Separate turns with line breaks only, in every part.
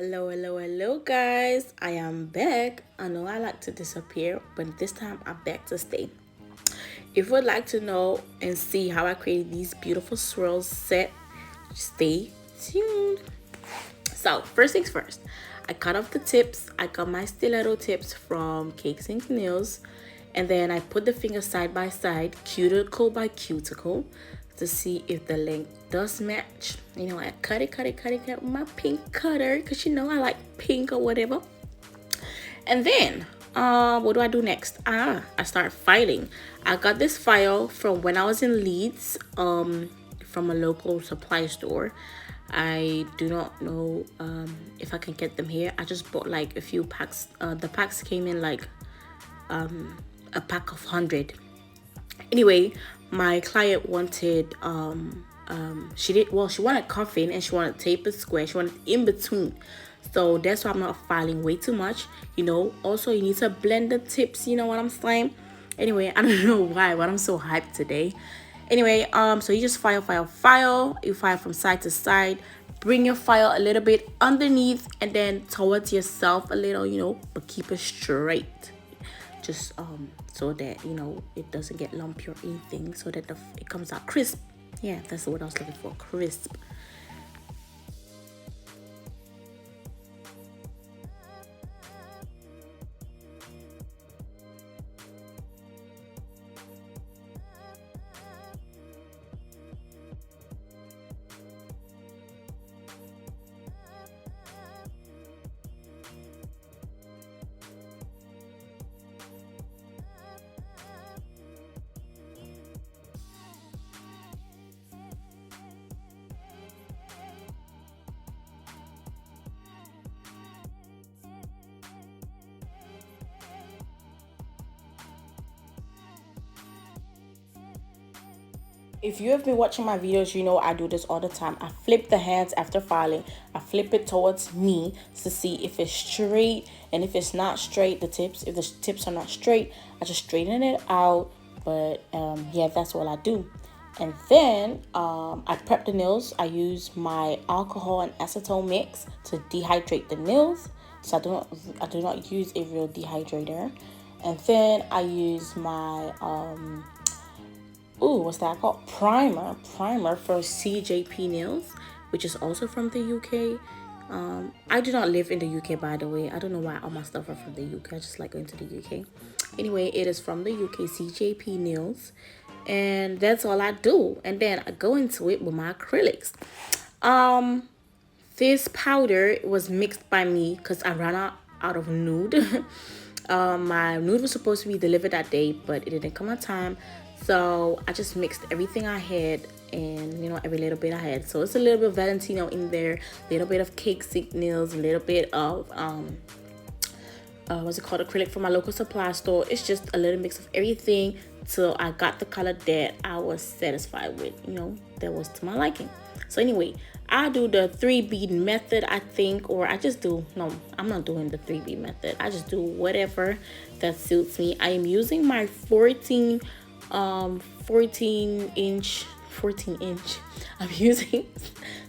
Hello guys, I am back. I know I like to disappear, but this time I'm back to stay. If you would like to know and see how I created these beautiful swirls set, stay tuned. So first things first, I cut off the tips. I got my stiletto tips from Cakes and Nails, and then I put the fingers side by side, cuticle by cuticle, to see if the length does match. You know, I cut it with my pink cutter because you know I like pink or whatever. And then what do I do next? I start filing. I got this file from when I was in Leeds, from a local supply store. I do not know if I can get them here. I just bought like a few packs. The packs came in like a pack of 100. Anyway, my client wanted she wanted coffin and she wanted tapered square. She wanted in between. So that's why I'm not filing way too much. You know, also you need to blend the tips, you know what I'm saying? Anyway, I don't know why, but I'm so hyped today. Anyway, so you just file. You file from side to side. Bring your file a little bit underneath and then towards yourself a little, you know, but keep it straight. Just so that, you know, it doesn't get lumpy or anything, so that it comes out crisp. Yeah, that's what I was looking for, crisp. If you have been watching my videos, you know I do this all the time. I flip the hands after filing. I flip it towards me to see if it's straight. And if it's not straight, if the tips are not straight, I just straighten it out. But yeah, that's all I do. And then I prep the nails. I use my alcohol and acetone mix to dehydrate the nails. So I do not use a real dehydrator. And then I use my what's that called? Primer for CJP nails, which is also from the UK. I do not live in the UK, by the way. I don't know why all my stuff are from the UK. I just like going to the UK. Anyway, it is from the UK, CJP nails, and that's all I do. And then I go into it with my acrylics. This powder was mixed by me because I ran out of nude. My nude was supposed to be delivered that day, but it didn't come on time. So I just mixed everything I had, and you know, every little bit I had. So it's a little bit of Valentino in there, a little bit of Cake Nails, a little bit of what's it called, acrylic from my local supply store. It's just a little mix of everything till I got the color that I was satisfied with, you know, that was to my liking. So anyway, I do the 3-bead method, I think, or I just do, no, I'm not doing the 3-bead method. I just do whatever that suits me. I am using my 14 inch. I'm using,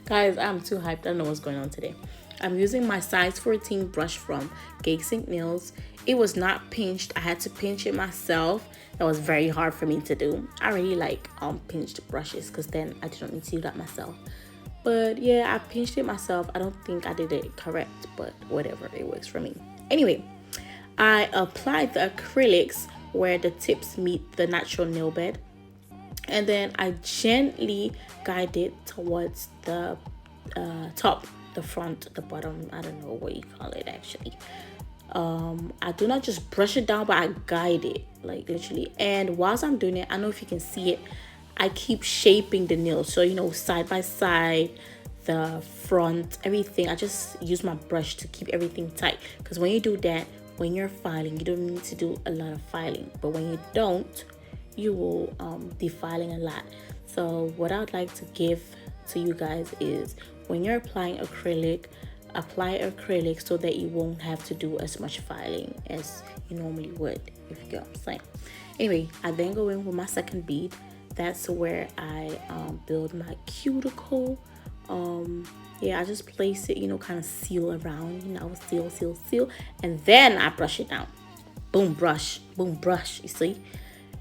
guys, I'm too hyped. I don't know what's going on today. I'm using my size 14 brush from Cakes and Nails. It was not pinched. I had to pinch it myself. That was very hard for me to do. I really like pinched brushes because then I didn't need to do that myself. But yeah, I pinched it myself. I don't think I did it correct, but whatever, it works for me. Anyway, I applied the acrylics where the tips meet the natural nail bed, and then I gently guide it towards the top, the front, the bottom. I don't know what you call it actually. I do not just brush it down, but I guide it, like literally. And whilst I'm doing it, I don't know if you can see it, I keep shaping the nails. So, you know, side by side, the front, everything. I just use my brush to keep everything tight, because when you do that, when you're filing, you don't need to do a lot of filing. But when you don't, you will be filing a lot. So what I would like to give to you guys is, when you're applying acrylic, apply acrylic so that you won't have to do as much filing as you normally would, if you get what I'm saying. Anyway, I then go in with my second bead. That's where I build my cuticle yeah, I just place it, you know, kind of seal around, you know, seal, and then I brush it down. Boom, brush, you see?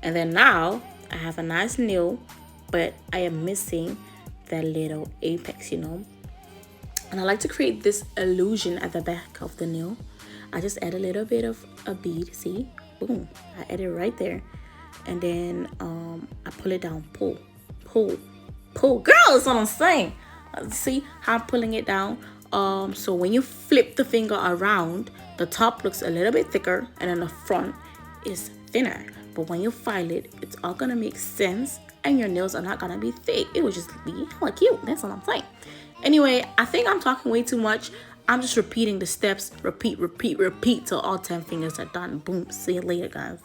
And then now I have a nice nail, but I am missing that little apex, you know? And I like to create this illusion at the back of the nail. I just add a little bit of a bead, see? Boom, I add it right there. And then I pull it down, pull. Girl, that's what I'm saying. See how I'm pulling it down? So when you flip the finger around, the top looks a little bit thicker and then the front is thinner. But when you file it, it's all gonna make sense and your nails are not gonna be thick. It will just be hella cute. That's what I'm saying. Anyway, I think I'm talking way too much. I'm just repeating the steps. Repeat till all 10 fingers are done. Boom. See you later, guys.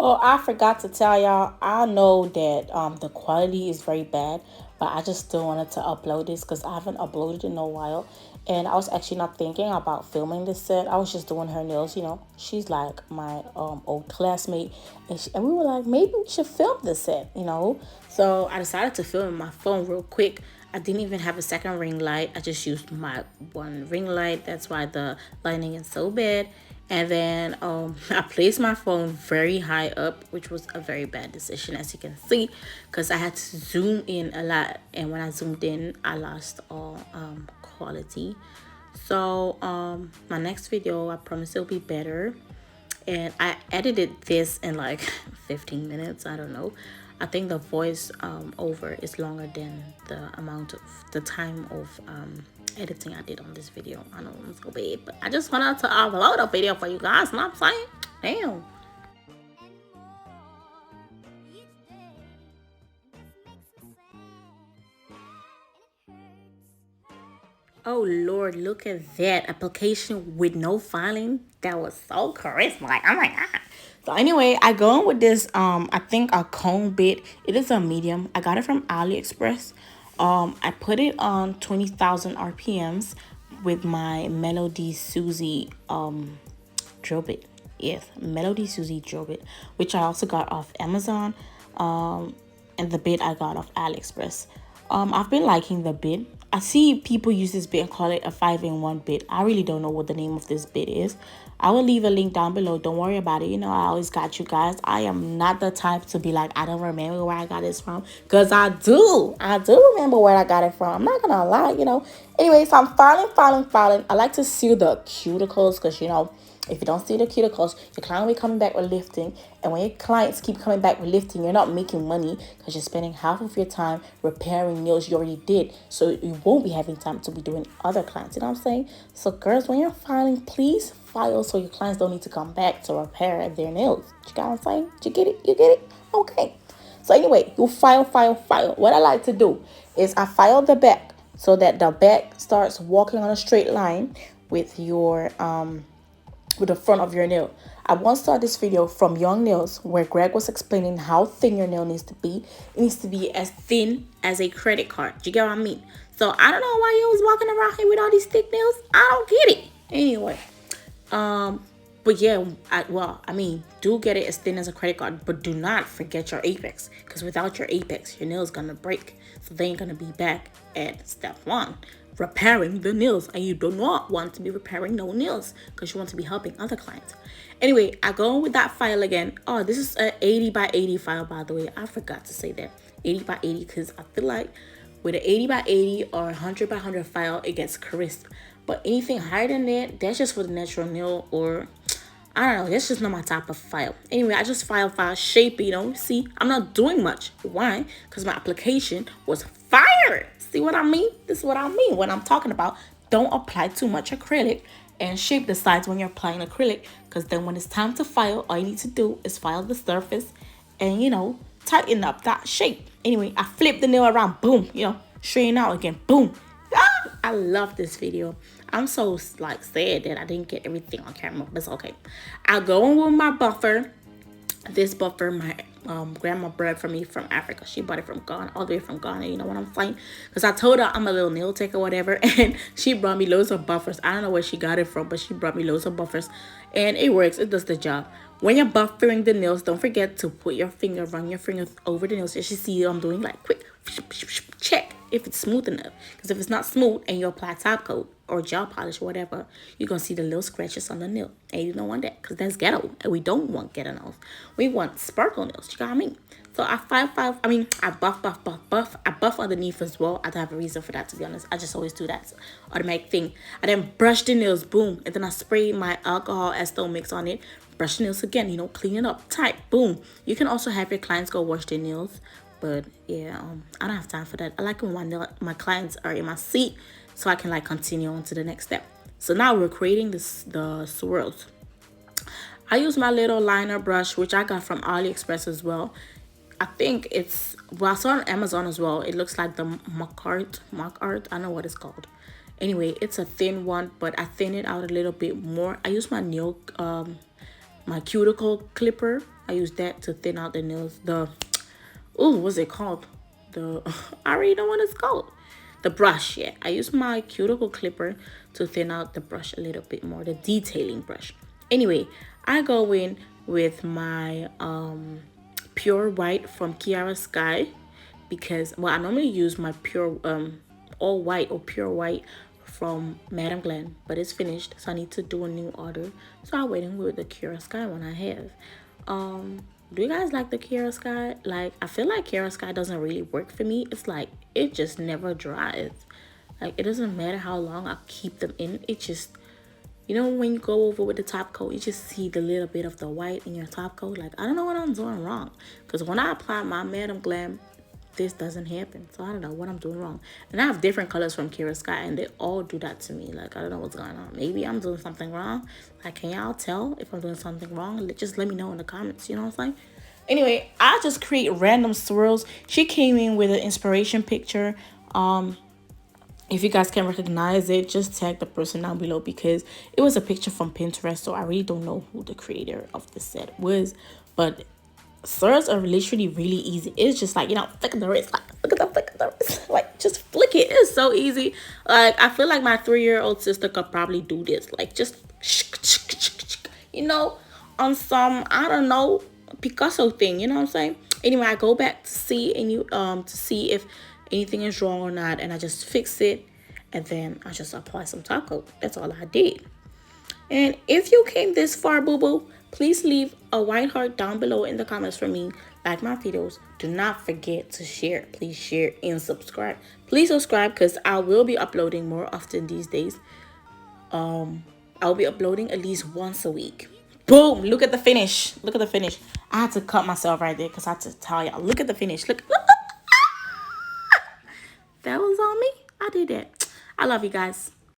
Oh, I forgot to tell y'all. I know that the quality is very bad, but I just still wanted to upload this because I haven't uploaded in a while. And I was actually not thinking about filming this set. I was just doing her nails, you know. She's like my old classmate. And we were like, maybe we should film this set, you know. So I decided to film my phone real quick. I didn't even have a second ring light. I just used my one ring light. That's why the lighting is so bad. And then I placed my phone very high up, which was a very bad decision, as you can see, because I had to zoom in a lot. And when I zoomed in, I lost all quality. So my next video, I promise it'll be better. And I edited this in like 15 minutes. I don't know. I think the voice over is longer than the amount of the time of editing I did on this video. I know I'm so bad, but I just wanted to upload a video for you guys. You know what I'm saying? Damn. Oh Lord, look at that application with no filing. That was so crisp. Like, oh my god. So anyway, I go in with this I think a comb bit. It is a medium. I got it from AliExpress. I put it on 20,000 RPMs with my Melody Susie drill bit. Yes, Melody Susie drill bit, which I also got off Amazon. And the bit I got off AliExpress. I've been liking the bit. I see people use this bit and call it a 5-in-1 bit. I really don't know what the name of this bit is. I will leave a link down below. Don't worry about it. You know, I always got you guys. I am not the type to be like, I don't remember where I got this from. Because I do. I do remember where I got it from. I'm not going to lie, you know. Anyway, so I'm filing. I like to seal the cuticles because, you know, if you don't see the cuticles, your client will be coming back with lifting. And when your clients keep coming back with lifting, you're not making money because you're spending half of your time repairing nails you already did. So you won't be having time to be doing other clients. You know what I'm saying? So girls, when you're filing, please file so your clients don't need to come back to repair their nails. You got what I'm saying? Did you get it? You get it? Okay. So anyway, you file. What I like to do is I file the back so that the back starts walking on a straight line with your with the front of your nail. I once saw this video from Young Nails where Greg was explaining how thin your nail needs to be. It needs to be as thin as a credit card. Do you get what I mean? So I don't know why you was walking around here with all these thick nails. I don't get it. Anyway, but yeah, I mean, do get it as thin as a credit card, but do not forget your apex, because without your apex, your nail's gonna break. So they ain't gonna be back at step one, repairing the nails, and you do not want to be repairing no nails because you want to be helping other clients. Anyway, I go with that file again. Oh, this is an 80 by 80 file, by the way. I forgot to say that 80 by 80 because I feel like with an 80 by 80 or 100 by 100 file, it gets crisp. But anything higher than that, that's just for the natural nail, or I don't know, that's just not my type of file. Anyway, I just file, shape, you know. See, I'm not doing much. Why? Because my application was fire. See what I mean? This is what I mean when I'm talking about don't apply too much acrylic and shape the sides when you're applying acrylic, because then when it's time to file, all you need to do is file the surface and, you know, tighten up that shape. Anyway, I flip the nail around, boom, you know, straighten out again, boom. I love this video. I'm so like sad that I didn't get everything on camera, but it's okay. I go in with my buffer. This buffer my grandma brought for me from Africa. She bought it from Ghana, all the way from Ghana. You know what I'm saying? Because I told her I'm a little nail tech or whatever, and she brought me loads of buffers. I don't know where she got it from, but she brought me loads of buffers, and it works. It does the job. When you're buffering the nails, don't forget to put your finger, run your finger over the nails. As you see, I'm doing like quick check if it's smooth enough. Because if it's not smooth and you apply top coat or gel polish or whatever, you're going to see the little scratches on the nail. And you don't want that because that's ghetto. And we don't want ghetto nails. We want sparkle nails. You got what I mean? So I I buff. I buff underneath as well. I don't have a reason for that, to be honest. I just always do that. It's automatic thing. I then brush the nails, boom. And then I spray my alcohol acetal mix on it. Brush the nails again, you know, clean it up, tight, boom. You can also have your clients go wash their nails. But yeah, I don't have time for that. I like when my clients are in my seat so I can like continue on to the next step. So now we're creating the swirls. I use my little liner brush, which I got from AliExpress as well. I think it's, well, I saw it on Amazon as well. It looks like the Markart. I don't know what it's called. Anyway, it's a thin one, but I thin it out a little bit more. I use my nail, my cuticle clipper. I use that to thin out the nails. What's it called? I already know what it's called. The brush, yeah. I use my cuticle clipper to thin out the brush a little bit more, the detailing brush. Anyway, I go in with my pure white from Kiara Sky because, well, I normally use my pure all white or pure white from Madam Glenn, but it's finished, so I need to do a new order. So I'm waiting with the Kiara Sky one I have. Do you guys like the Kiara Sky? Like, I feel like Kiara Sky doesn't really work for me. It's like, it just never dries. Like, it doesn't matter how long I keep them in. It just, you know, when you go over with the top coat, you just see the little bit of the white in your top coat. Like, I don't know what I'm doing wrong. Because when I apply my Madam Glam, this doesn't happen. So I don't know what I'm doing wrong. And I have different colors from Kiara Sky, and they all do that to me. Like, I don't know what's going on. Maybe I'm doing something wrong. Like, can y'all tell if I'm doing something wrong? Just let me know in the comments. You know what I'm saying? Anyway, I just create random swirls. She came in with an inspiration picture. If you guys can recognize it, just tag the person down below because it was a picture from Pinterest. So I really don't know who the creator of the set was, but swirls are literally really easy. It's just like, you know, flick the wrist, like flick the wrist, like just flick it. It's so easy. Like, I feel like my 3-year-old sister could probably do this. Like, just, you know, on some, I don't know, Picasso thing, you know what I'm saying? Anyway, I go back to see to see if anything is wrong or not, and I just fix it, and then I just apply some top coat. That's all I did. And if you came this far, boo-boo, please leave a white heart down below in the comments for me. Like my videos. Do not forget to share. Please share and subscribe. Please subscribe because I will be uploading more often these days. I'll be uploading at least once a week. Boom! Look at the finish. Look at the finish. I had to cut myself right there because I had to tell y'all. Look at the finish. Look. That was on me. I did that. I love you guys.